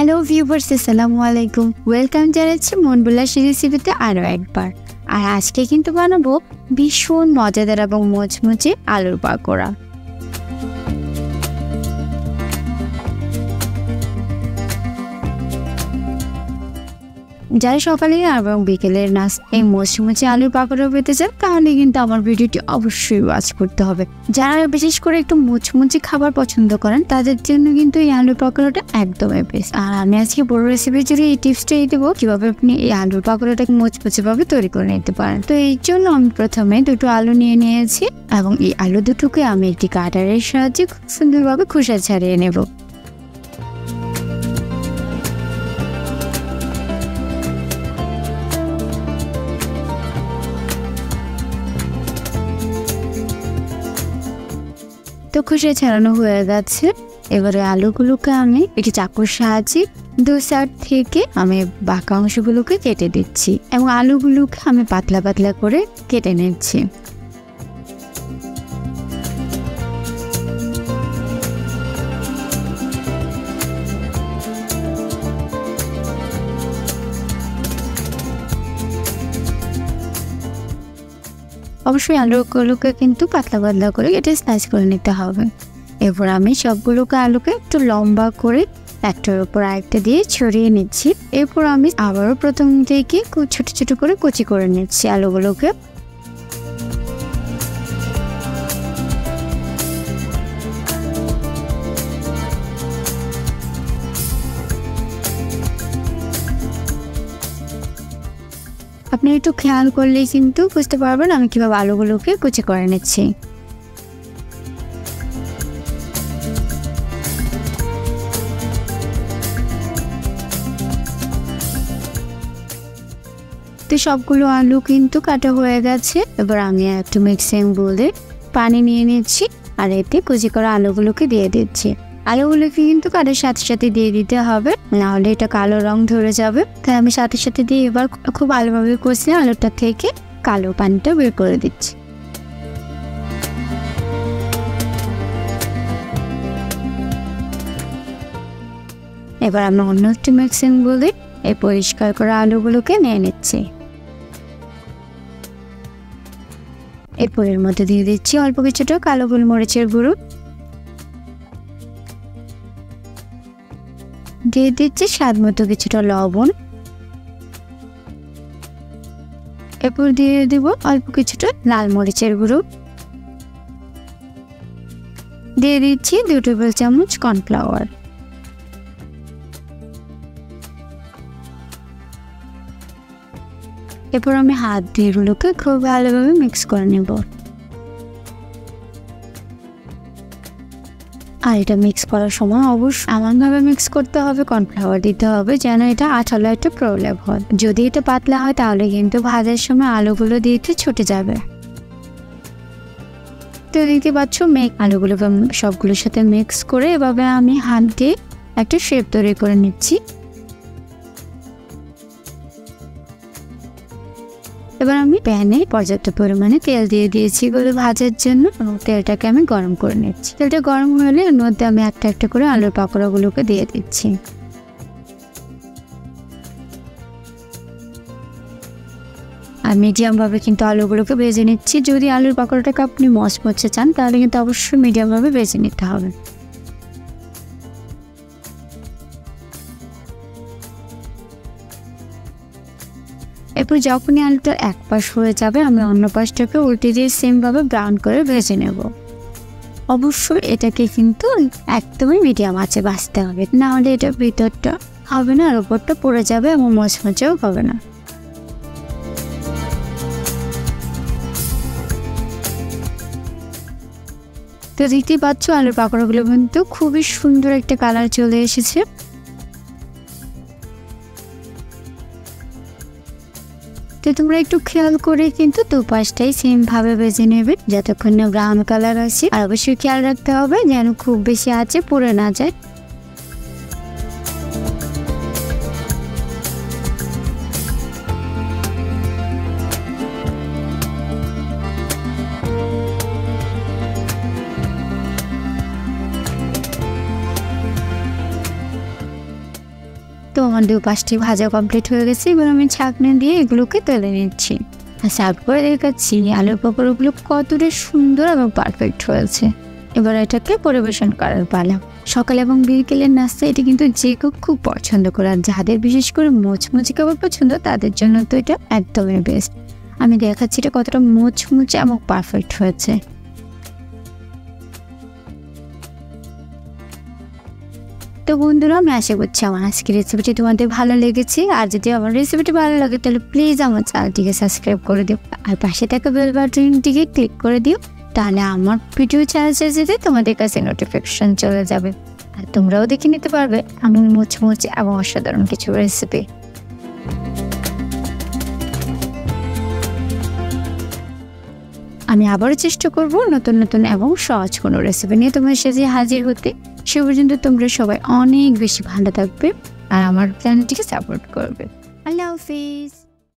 Hello viewers, আসসালামু আলাইকুম। Welcome জানাচ্ছি মনবিলাসী রেসিপিতে আরও একবার। আর আজকে কিন্তু বানাবো ভীষণ মজাদার এবং মুচমুচে আলুর পাকোড়া। যারা সকালে এবং বিকেলের নাস্তা এই মুচমুচে আলুর পাকোড়া পেতে চান তাহলে কিন্তু আমার ভিডিওটি অবশ্যই ওয়াচ করতে হবে। যারা বিশেষ করে একটু মুচমুচে খাবার পছন্দ করেন তাদের জন্য কিন্তু এই আলুর পাকোড়াটা একদমই বেস্ট। আর আমি আজকে বড় রেসিপির জন্য এই টিপসটাই দেবো কিভাবে আপনি এই আলুর পাকোড়াটাকে মুচমুচে ভাবে তৈরি করে নিতে পারেন। তো এই জন্য আমি প্রথমে দুটো আলু নিয়ে নিয়েছি এবং এই আলু দুটোকে আমি একটি কাটারের সাহায্যে খুব সুন্দরভাবে খোসা ছাড়িয়ে নেব। তো খোসা ছাড়ানো হয়ে গেছে। এবারে আলুগুলোকে আমি একটি চাকুর সাহায্যে দু সাইড থেকে আমি বাঁকা অংশগুলোকে কেটে দিচ্ছি এবং আলুগুলোকে আমি পাতলা পাতলা করে কেটে নিচ্ছি। অবশ্যই আলুগুলোকে কিন্তু পাতলা পাতলা করে কেটে স্লাইস করে নিতে হবে। এরপর আমি সবগুলোকে আলুকে একটু লম্বা করে একটার উপর আরেকটা দিয়ে ছড়িয়ে নিচ্ছি। এরপর আমি আবারও প্রথম থেকে ছোট ছোট করে কুচি করে নিচ্ছি আলুগুলোকে। আপনি একটু খেয়াল করলেই কিন্তু বুঝতে পারবেন আমি কিভাবে আলুগুলোকে কুচি করে নিচ্ছি। তো সবগুলো আলু কিন্তু কাটা হয়ে গেছে। এবার আমি একটু মিক্সিং বলে পানি নিয়ে নিচ্ছি আর এতে কুচি করা আলুগুলোকে দিয়ে দিচ্ছি। আলুগুলোকে কিন্তু কাটার সাথে সাথে দিয়ে দিতে হবে, নাহলে এটা কালো রং ধরে যাবে। তাই আমি সাথে সাথে দিয়ে এবার খুব ভালোভাবে কষে আলুটা থেকে কালো পানিটা বের করে দিচ্ছি। এবার আমি অন্য একটি মিক্সিং বলে এই পরিষ্কার করা আলুগুলোকে নিয়ে নিচ্ছি। এরপর এর মধ্যে দিয়ে দিচ্ছি অল্প কিছুটা কালো গোলমরিচের গুঁড়ো, দিয়ে দিচ্ছি স্বাদ মতো কিছুটা লবণ, এরপর দিয়ে দেব অল্প কিছুটা লাল মরিচের গুঁড়ো, দিয়ে দিচ্ছি 2 টেবিল চামচ কর্নফ্লাওয়ার। এরপর আমি হাত দিয়ে এগুলোকে খুব ভালোভাবে মিক্স করে নেব। আর এটা মিক্স করার সময় অবশ্যই এমনভাবে মিক্স করতে হবে, কর্নফ্লাওয়ার দিতে হবে যেন এটা আঠালো একটা প্রলেপ হয়। যদি এটা পাতলা হয় তাহলে কিন্তু ভাজার সময় আলুগুলো দিতে ছুটে যাবে। তো দেখতে পাচ্ছ আলুগুলো সবগুলোর সাথে মিক্স করে এভাবে আমি হাত দিয়ে একটা শেপ তৈরি করে নিচ্ছি। এবার আমি প্যানে পর্যাপ্ত পরিমাণে তেল দিয়ে দিয়েছি এগুলো ভাজার জন্য এবং তেলটাকে আমি গরম করে নিচ্ছি। তেলটা গরম হলে এর মধ্যে আমি একটা একটা করে আলুর পাকোড়াগুলোকে দিয়ে দিচ্ছি। আর মিডিয়াম ভাবে কিন্তু আলুগুলোকে ভেজে নিচ্ছি। যদি আলুর পাকোড়াটাকে আপনি মচমচে চান তাহলে কিন্তু অবশ্যই মিডিয়াম ভাবে ভেজে নিতে হবে। এরপর যখনই আলুটা এক পাশ হয়ে যাবে আমি অন্য পাশটাকে উল্টে দিয়ে সেম ভাবে ব্রাউন করে ভেজে নেব। অবশ্যই এটাকে কিন্তু একদমই মিডিয়াম আঁচে ভাজতে হবে, না হলে এটা ভিতরটা হবে না আর উপরটা পড়ে যাবে এবং মচমচেও হবে না। তো দেখতেই পাচ্ছ আলুর পাকোড়াগুলো কিন্তু খুবই সুন্দর একটা কালার চলে এসেছে। তো তোমরা একটু খেয়াল করে কিন্তু দুপাশটাই সেম ভাবে ভেজে নেবে যতক্ষণ না ব্রাউন কালার আসে। আর অবশ্যই খেয়াল রাখতে হবে যেন খুব বেশি আঁচে পুড়ে না যায়। তো আমার 2 পাশটি ভাজা কমপ্লিট হয়ে গেছে। এবার আমি ছাঁকনি দিয়ে এগুলোকে তেলে নিচ্ছি আর সার্ভ করে দেখাচ্ছি আলুর পকোড়াগুলো কতটা সুন্দর এবং পারফেক্ট হয়েছে। এবার এটাকে পরিবেশন করার পালা। সকাল এবং বিকেলের নাস্তা এটি কিন্তু যে কেউ খুব পছন্দ করে, আর যাদের বিশেষ করে মুচমুচে খাবার পছন্দ তাদের জন্য তো এটা একদমই বেস্ট। আমি দেখাচ্ছি এটা কতটা মুচমুচে এবং পারফেক্ট হয়েছে। তো বন্ধুরা, আমি আশা করছি আমার আজকের রেসিপিটি তোমাদের ভালো লেগেছে। আর যদি আমার রেসিপিটি ভালো লাগে তাহলে প্লিজ আমার চ্যানেলটিকে সাবস্ক্রাইব করে দিও আর পাশে থাকা বেল বাটনটিকে ক্লিক করে দিও, তাহলে আমার ভিডিও চ্যানেলে যেতে তোমাদের কাছে নোটিফিকেশন চলে যাবে আর তোমরাও দেখে নিতে পারবে আমি মুচমুচে এবং অসাধারণ কিছু রেসিপি। আমি আবারও চেষ্টা করব নতুন নতুন এবং সহজ কোনো রেসিপি নিয়ে তোমার সাথে হাজির হতে। সে পর্যন্ত তোমরা সবাই অনেক বেশি ভালো থাকবে আর আমার চ্যানেলটিকে সাপোর্ট করবে। আল্লাহ হাফিজ।